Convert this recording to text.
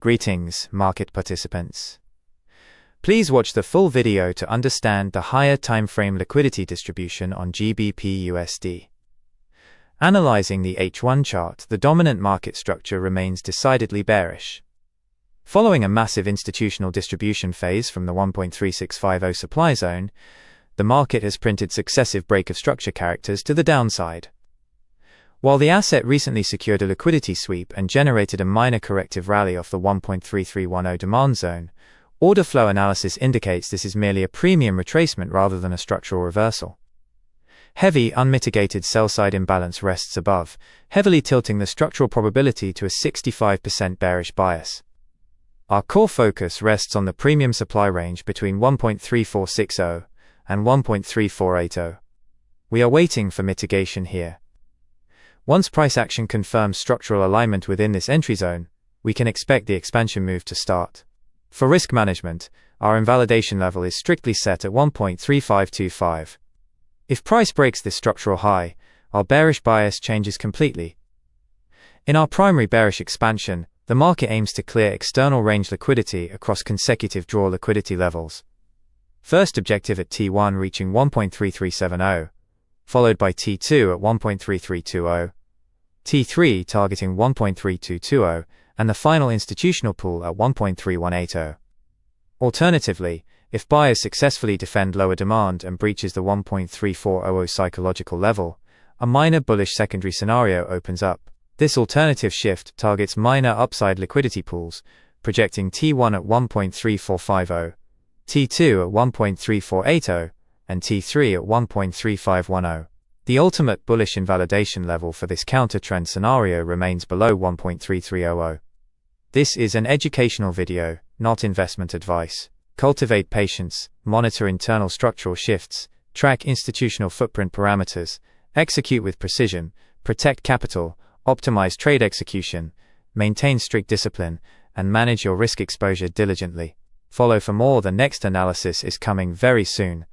Greetings, market participants. Please watch the full video to understand the higher timeframe liquidity distribution on GBPUSD. Analyzing the H1 chart, the dominant market structure remains decidedly bearish. Following a massive institutional distribution phase from the 1.3650 supply zone, the market has printed successive break of structure characters to the downside. While the asset recently secured a liquidity sweep and generated a minor corrective rally off the 1.3310 demand zone, order flow analysis indicates this is merely a premium retracement rather than a structural reversal. Heavy, unmitigated sell-side imbalance rests above, heavily tilting the structural probability to a 65% bearish bias. Our core focus rests on the premium supply range between 1.3460 and 1.3480. We are waiting for mitigation here. Once price action confirms structural alignment within this entry zone, we can expect the expansion move to start. For risk management, our invalidation level is strictly set at 1.3525. If price breaks this structural high, our bearish bias changes completely. In our primary bearish expansion, the market aims to clear external range liquidity across consecutive draw liquidity levels. First objective at T1 reaching 1.3370, followed by T2 at 1.3320, T3 targeting 1.3220, and the final institutional pool at 1.3180. Alternatively, if buyers successfully defend lower demand and breaches the 1.3400 psychological level, a minor bullish secondary scenario opens up. This alternative shift targets minor upside liquidity pools, projecting T1 at 1.3450, T2 at 1.3480, and T3 at 1.3510. The ultimate bullish invalidation level for this counter-trend scenario remains below 1.3300. This is an educational video, not investment advice. Cultivate patience, monitor internal structural shifts, track institutional footprint parameters, execute with precision, protect capital, optimize trade execution, maintain strict discipline, and manage your risk exposure diligently. Follow for more. The next analysis is coming very soon.